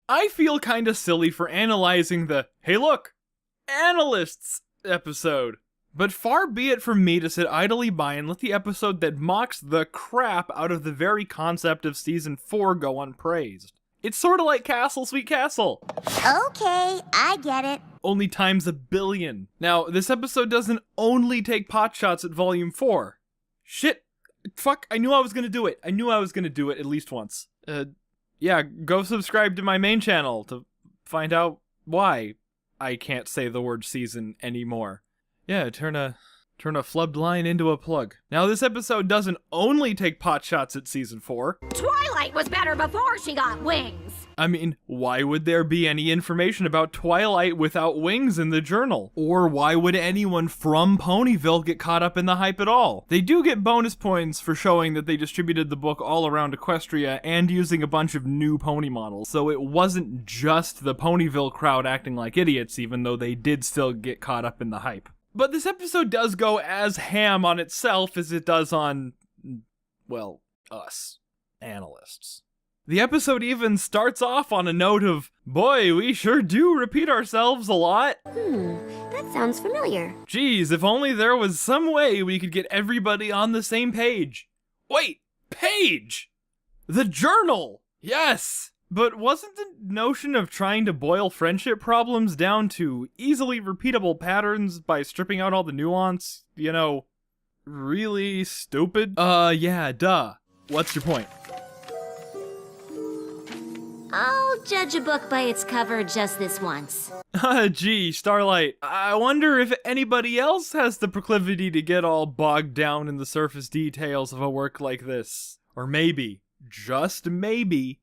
I feel kinda silly for analyzing the, hey look, analysts episode. But far be it from me to sit idly by and let the episode that mocks the crap out of the very concept of Season 4 go unpraised. It's sorta like Castle Sweet Castle. Okay, I get it. Only times a billion. Now, this episode doesn't only take potshots at Volume 4. Shit. Fuck, I knew I was gonna do it. I knew I was gonna do it at least once. Yeah, go subscribe to my main channel to find out why I can't say the word season anymore. Yeah, turn a flubbed line into a plug. Now, this episode doesn't only take potshots at Season 4. Twilight was better before she got wings. I mean, why would there be any information about Twilight without wings in the journal? Or why would anyone from Ponyville get caught up in the hype at all? They do get bonus points for showing that they distributed the book all around Equestria and using a bunch of new pony models, so it wasn't just the Ponyville crowd acting like idiots, even though they did still get caught up in the hype. But this episode does go as ham on itself as it does on, well, us, analysts. The episode even starts off on a note of, boy, we sure do repeat ourselves a lot. That sounds familiar. Geez, if only there was some way we could get everybody on the same page. Wait, page! The journal! Yes! But wasn't the notion of trying to boil friendship problems down to easily repeatable patterns by stripping out all the nuance, really stupid? Yeah, duh. What's your point? I'll judge a book by its cover just this once. Gee, Starlight, I wonder if anybody else has the proclivity to get all bogged down in the surface details of a work like this. Or maybe, just maybe,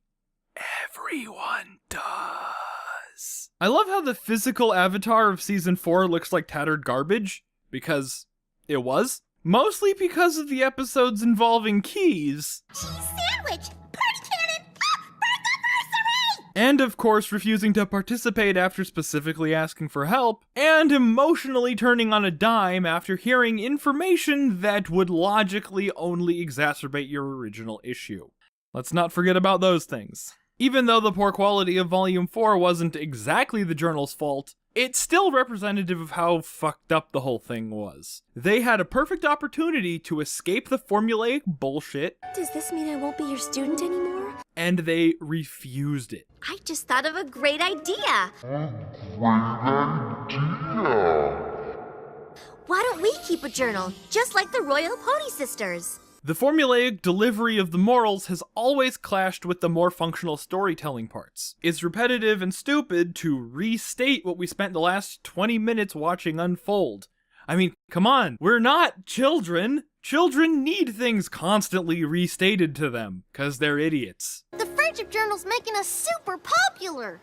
everyone does. I love how the physical avatar of Season 4 looks like tattered garbage, because it was. Mostly because of the episodes involving keys. Cheese sandwich! Party cannon! Birthday! And of course refusing to participate after specifically asking for help, and emotionally turning on a dime after hearing information that would logically only exacerbate your original issue. Let's not forget about those things. Even though the poor quality of Volume 4 wasn't exactly the journal's fault, it's still representative of how fucked up the whole thing was. They had a perfect opportunity to escape the formulaic bullshit. Does this mean I won't be your student anymore? And they refused it. I just thought of a great idea. Why don't we keep a journal, just like the Royal Pony Sisters? The formulaic delivery of the morals has always clashed with the more functional storytelling parts. It's repetitive and stupid to restate what we spent the last 20 minutes watching unfold. I mean, come on, we're not children. Children need things constantly restated to them, 'cause they're idiots. The friendship journal's making us super popular.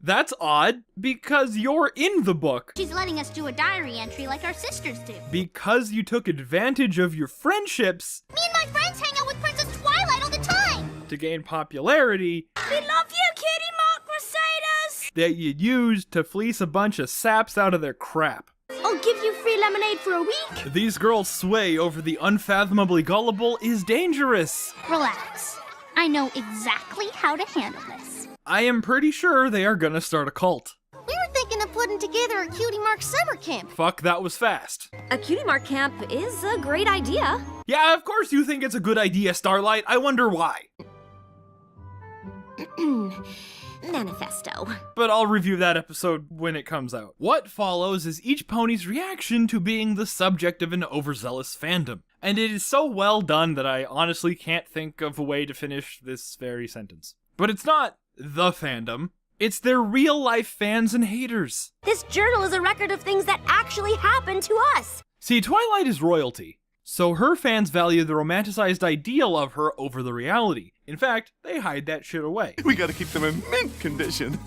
That's odd, because you're in the book. She's letting us do a diary entry like our sisters do. Because you took advantage of your friendships. Me and my friends hang out with Princess Twilight all the time. To gain popularity. We love you, Kitty Mock Crusaders. That you used to fleece a bunch of saps out of their crap. I'll give you free lemonade for a week. These girls' sway over the unfathomably gullible is dangerous. Relax. I know exactly how to handle this. I am pretty sure they are gonna start a cult. We were thinking of putting together a Cutie Mark summer camp. Fuck, that was fast. A Cutie Mark camp is a great idea. Yeah, of course you think it's a good idea, Starlight. I wonder why. Manifesto. But I'll review that episode when it comes out. What follows is each pony's reaction to being the subject of an overzealous fandom. And it is so well done that I honestly can't think of a way to finish this very sentence. But it's not the fandom. It's their real-life fans and haters. This journal is a record of things that actually happened to us. See, Twilight is royalty, so her fans value the romanticized ideal of her over the reality. In fact, they hide that shit away. We gotta keep them in mint condition.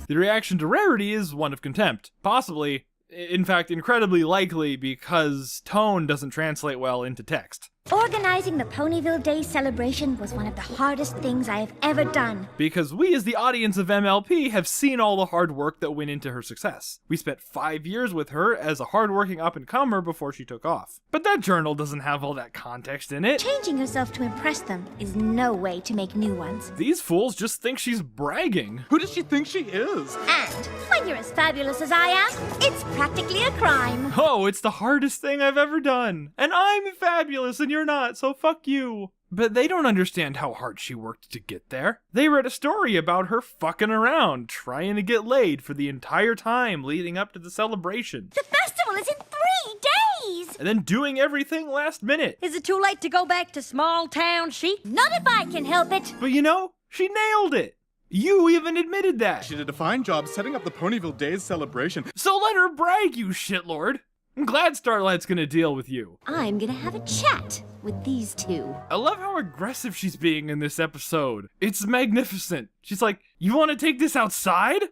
The reaction to Rarity is one of contempt. Possibly, in fact, incredibly likely because tone doesn't translate well into text. Organizing the Ponyville Day celebration was one of the hardest things I have ever done. Because we as the audience of MLP have seen all the hard work that went into her success. We spent 5 years with her as a hardworking up-and-comer before she took off. But that journal doesn't have all that context in it. Changing yourself to impress them is no way to make new ones. These fools just think she's bragging. Who does she think she is? And when you're as fabulous as I am, it's practically a crime. Oh, it's the hardest thing I've ever done. And I'm fabulous and you're not, so fuck you. But they don't understand how hard she worked to get there. They read a story about her fucking around, trying to get laid for the entire time leading up to the celebration. The festival is in 3 days! And then doing everything last minute. Is it too late to go back to small town chic? Not if I can help it. But you know, she nailed it. You even admitted that. She did a fine job setting up the Ponyville Days celebration. So let her brag, you shitlord. I'm glad Starlight's gonna deal with you. I'm gonna have a chat with these two. I love how aggressive she's being in this episode. It's magnificent. She's like, you want to take this outside?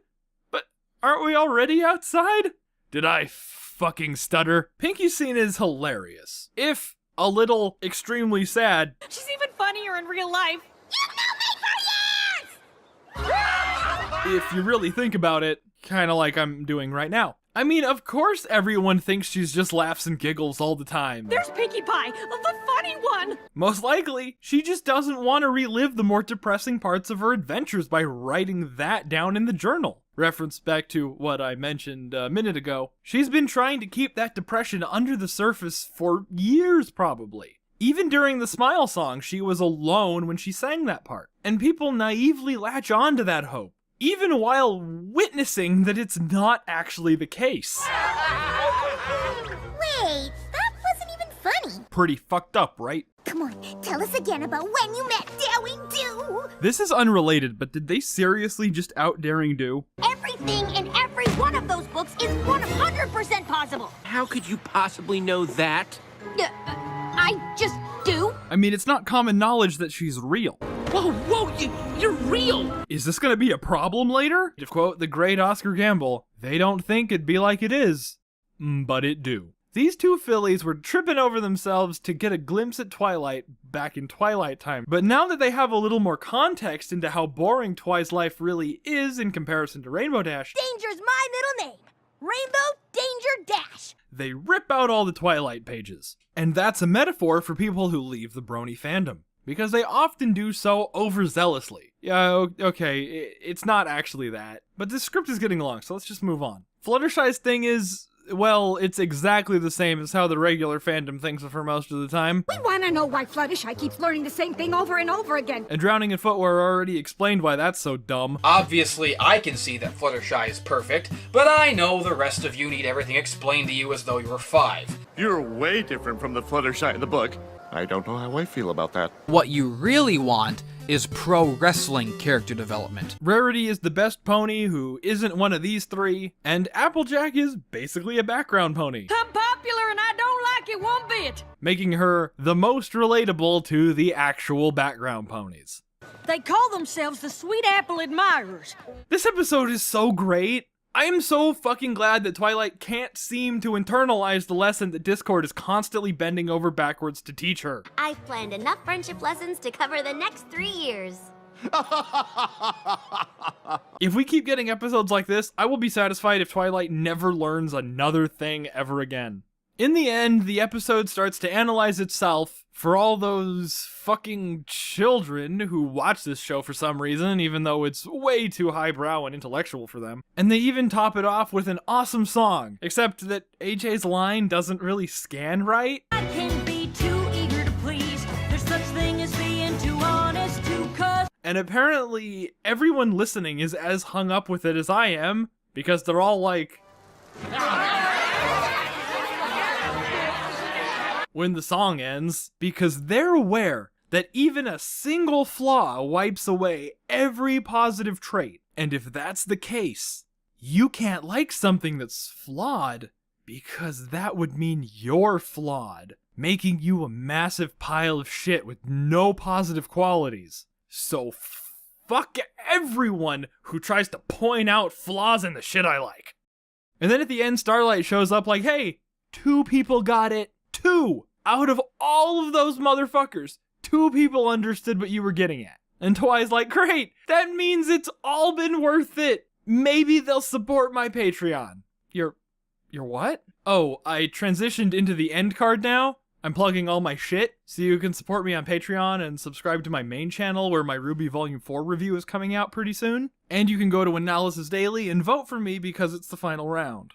But aren't we already outside? Did I fucking stutter? Pinky's scene is hilarious. If a little extremely sad. She's even funnier in real life. If you really think about it, kind of like I'm doing right now. I mean, of course everyone thinks she's just laughs and giggles all the time. There's Pinkie Pie, the funny one. Most likely, she just doesn't want to relive the more depressing parts of her adventures by writing that down in the journal. Reference back to what I mentioned a minute ago. She's been trying to keep that depression under the surface for years, probably. Even during the Smile song, she was alone when she sang that part. And people naively latch on to that hope, even while witnessing that it's not actually the case. Wait, that wasn't even funny. Pretty fucked up, right? Come on, tell us again about when you met Daring Do. This is unrelated, but did they seriously just out Daring Do? Everything in every one of those books is 100% possible. How could you possibly know that? I just do. I mean, it's not common knowledge that she's real. Whoa, you're real! Is this gonna be a problem later? To quote the great Oscar Gamble, they don't think it'd be like it is, but it do. These two fillies were tripping over themselves to get a glimpse at Twilight back in Twilight time, but now that they have a little more context into how boring Twi's life really is in comparison to Rainbow Dash, Danger's my middle name. Rainbow Danger Dash. they rip out all the Twilight pages. And that's a metaphor for people who leave the Brony fandom, because they often do so overzealously. Yeah, okay, it's not actually that, but this script is getting long, so let's just move on. Fluttershy's thing is, well, it's exactly the same as how the regular fandom thinks of her most of the time. We want to know why Fluttershy keeps learning the same thing over and over again. And Drowning in Footwear already explained why that's so dumb. Obviously, I can see that Fluttershy is perfect, but I know the rest of you need everything explained to you as though you were 5. You're way different from the Fluttershy in the book. I don't know how I feel about that. What you really want is pro wrestling character development. Rarity is the best pony who isn't one of these three, and Applejack is basically a background pony, I'm popular and I don't like it one bit. making her the most relatable to the actual background ponies. They call themselves the Sweet Apple Admirers. This episode is so great. I am so fucking glad that Twilight can't seem to internalize the lesson that Discord is constantly bending over backwards to teach her. I've planned enough friendship lessons to cover the next 3 years. If we keep getting episodes like this, I will be satisfied if Twilight never learns another thing ever again. In the end, the episode starts to analyze itself for all those fucking children who watch this show for some reason, even though it's way too highbrow and intellectual for them. And they even top it off with an awesome song, except that AJ's line doesn't really scan right. I can be too eager to please. There's such thing as being too honest, too cuz. And apparently everyone listening is as hung up with it as I am, because they're all like... when the song ends, because they're aware that even a single flaw wipes away every positive trait. And if that's the case, you can't like something that's flawed, because that would mean you're flawed, making you a massive pile of shit with no positive qualities. So fuck everyone who tries to point out flaws in the shit I like. And then at the end, Starlight shows up like, hey, 2 people got it. 2! out of all of those motherfuckers, 2 people understood what you were getting at. And Twi's like, great, that means it's all been worth it. Maybe they'll support my Patreon. Your what? Oh, I transitioned into the end card now? I'm plugging all my shit, so you can support me on Patreon and subscribe to my main channel where my Ruby Volume 4 review is coming out pretty soon. And you can go to Analysis Daily and vote for me because it's the final round.